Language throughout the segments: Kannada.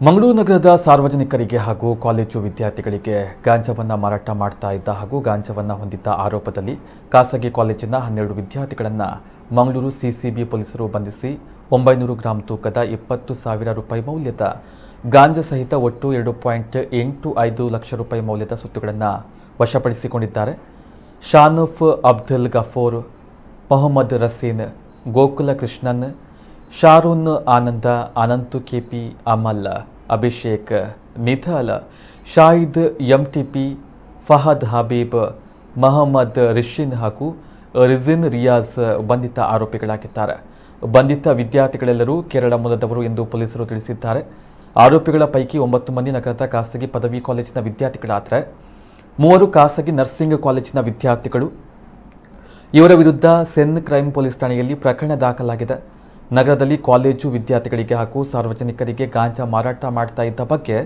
ಮಂಗಳೂರು ನಗರದ ಸಾರ್ವಜನಿಕರಿಗೆ ಹಾಗೂ ಕಾಲೇಜು ವಿದ್ಯಾರ್ಥಿಗಳಿಗೆ ಗಾಂಜಾವನ್ನು ಮಾರಾಟ ಮಾಡ್ತಾ ಇದ್ದ ಹಾಗೂ ಗಾಂಜಾವನ್ನು ಹೊಂದಿದ್ದ ಆರೋಪದಲ್ಲಿ ಖಾಸಗಿ ಕಾಲೇಜಿನ 12 ವಿದ್ಯಾರ್ಥಿಗಳನ್ನು ಮಂಗಳೂರು ಸಿಸಿಬಿ ಪೊಲೀಸರು ಬಂಧಿಸಿ 900 ಗ್ರಾಂ ತೂಕದ 20,000 ರೂಪಾಯಿ ಮೌಲ್ಯದ ಗಾಂಜಾ ಸಹಿತ ಒಟ್ಟು 2.85 ಲಕ್ಷ ರೂಪಾಯಿ ಮೌಲ್ಯದ ಸುತ್ತುಗಳನ್ನು ವಶಪಡಿಸಿಕೊಂಡಿದ್ದಾರೆ. ಶಾನೂಫ್ ಅಬ್ದುಲ್ ಗಫೂರ್, ಮೊಹಮ್ಮದ್ ರಸೀನ್, ಗೋಕುಲ ಕೃಷ್ಣನ್, ಶಾರೂನ್ ಆನಂದ, ಅನಂತು ಕೆಪಿ, ಅಮಲ್, ಅಭಿಷೇಕ್, ನಿಧಲ್, ಶಾಹಿದ್ ಎಂಟಿಪಿ, ಫಹದ್ ಹಬೀಬ್, ಮೊಹಮ್ಮದ್ ರಿಷಿನ್ ಹಾಗೂ ರಿಜಿನ್ ರಿಯಾಜ್ ಬಂಧಿತ ಆರೋಪಿಗಳಾಗಿದ್ದಾರೆ. ಬಂಧಿತ ವಿದ್ಯಾರ್ಥಿಗಳೆಲ್ಲರೂ ಕೇರಳ ಮೂಲದವರು ಎಂದು ಪೊಲೀಸರು ತಿಳಿಸಿದ್ದಾರೆ. ಆರೋಪಿಗಳ ಪೈಕಿ 9 ಮಂದಿ ನಗರದ ಖಾಸಗಿ ಪದವಿ ಕಾಲೇಜಿನ ವಿದ್ಯಾರ್ಥಿಗಳಾದರೆ 3 ಖಾಸಗಿ ನರ್ಸಿಂಗ್ ಕಾಲೇಜಿನ ವಿದ್ಯಾರ್ಥಿಗಳು. ಇವರ ವಿರುದ್ಧ ಸೆನ್ ಕ್ರೈಮ್ ಪೊಲೀಸ್ ಠಾಣೆಯಲ್ಲಿ ಪ್ರಕರಣ ದಾಖಲಾಗಿದೆ. ನಗರದಲ್ಲಿ ಕಾಲೇಜು ವಿದ್ಯಾರ್ಥಿಗಳಿಗೆ ಹಾಗೂ ಸಾರ್ವಜನಿಕರಿಗೆ ಗಾಂಜಾ ಮಾರಾಟ ಮಾಡ್ತಾ ಇದ್ದ ಬಗ್ಗೆ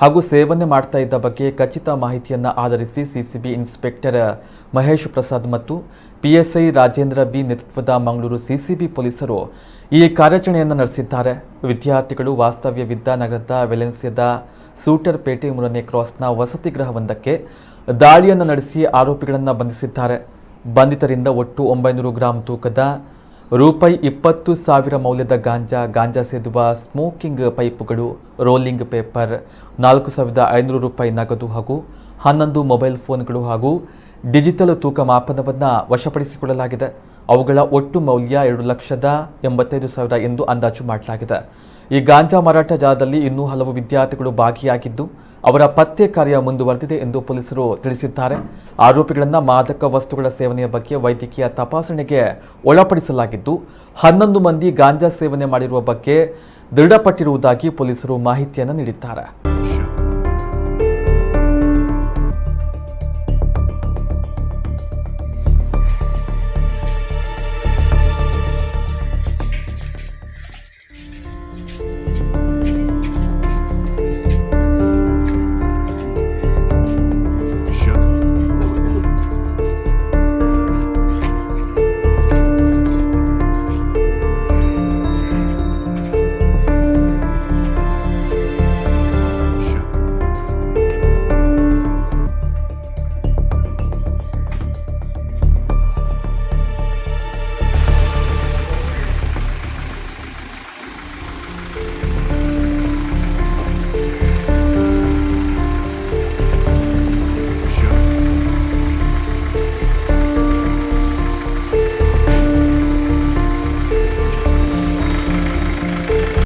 ಹಾಗೂ ಸೇವನೆ ಮಾಡ್ತಾ ಇದ್ದ ಬಗ್ಗೆ ಖಚಿತ ಮಾಹಿತಿಯನ್ನು ಆಧರಿಸಿ ಸಿಸಿಬಿ ಇನ್ಸ್ಪೆಕ್ಟರ್ ಮಹೇಶ್ ಪ್ರಸಾದ್ ಮತ್ತು ಪಿಎಸ್ಐ ರಾಜೇಂದ್ರ ಬಿ ನೇತೃತ್ವದ ಮಂಗಳೂರು ಸಿಸಿಬಿ ಪೊಲೀಸರು ಈ ಕಾರ್ಯಾಚರಣೆಯನ್ನು ನಡೆಸಿದ್ದಾರೆ. ವಿದ್ಯಾರ್ಥಿಗಳು ವಾಸ್ತವ್ಯವಿದ್ದ ನಗರದ ವೆಲೆನ್ಸಿಯಾದ ಸೂಟರ್ ಪೇಟೆ 3ನೇ ಕ್ರಾಸ್ನ ವಸತಿ ಗೃಹವೊಂದಕ್ಕೆ ದಾಳಿಯನ್ನು ನಡೆಸಿ ಆರೋಪಿಗಳನ್ನು ಬಂಧಿಸಿದ್ದಾರೆ. ಬಂಧಿತರಿಂದ ಒಟ್ಟು 900 ಗ್ರಾಂ ತೂಕದ ರೂಪಾಯಿ 20,000 ಮೌಲ್ಯದ ಗಾಂಜಾ ಸೇದುವ ಸ್ಮೋಕಿಂಗ್ ಪೈಪುಗಳು, ರೋಲಿಂಗ್ ಪೇಪರ್, 4,500 ರೂಪಾಯಿ ನಗದು ಹಾಗೂ 11 ಮೊಬೈಲ್ ಫೋನ್ಗಳು ಹಾಗೂ ಡಿಜಿಟಲ್ ತೂಕ ಮಾಪನವನ್ನು ವಶಪಡಿಸಿಕೊಳ್ಳಲಾಗಿದೆ. ಅವುಗಳ ಒಟ್ಟು ಮೌಲ್ಯ 2,85,000 ಎಂದು ಅಂದಾಜು ಮಾಡಲಾಗಿದೆ. ಈ ಗಾಂಜಾ ಮಾರಾಟ ಜಾಲದಲ್ಲಿ ಇನ್ನೂ ಹಲವು ವಿದ್ಯಾರ್ಥಿಗಳು ಭಾಗಿಯಾಗಿದ್ದು ಅವರ ಪತ್ತೆ ಕಾರ್ಯ ಮುಂದುವರೆದಿದೆ ಎಂದು ಪೊಲೀಸರು ತಿಳಿಸಿದ್ದಾರೆ. ಆರೋಪಿಗಳನ್ನು ಮಾದಕ ವಸ್ತುಗಳ ಸೇವನೆಯ ಬಗ್ಗೆ ವೈದ್ಯಕೀಯ ತಪಾಸಣೆಗೆ ಒಳಪಡಿಸಲಾಗಿದ್ದು 11 ಮಂದಿ ಗಾಂಜಾ ಸೇವನೆ ಮಾಡಿರುವ ಬಗ್ಗೆ ದೃಢಪಟ್ಟಿರುವುದಾಗಿ ಪೊಲೀಸರು ಮಾಹಿತಿಯನ್ನು ನೀಡಿದ್ದಾರೆ.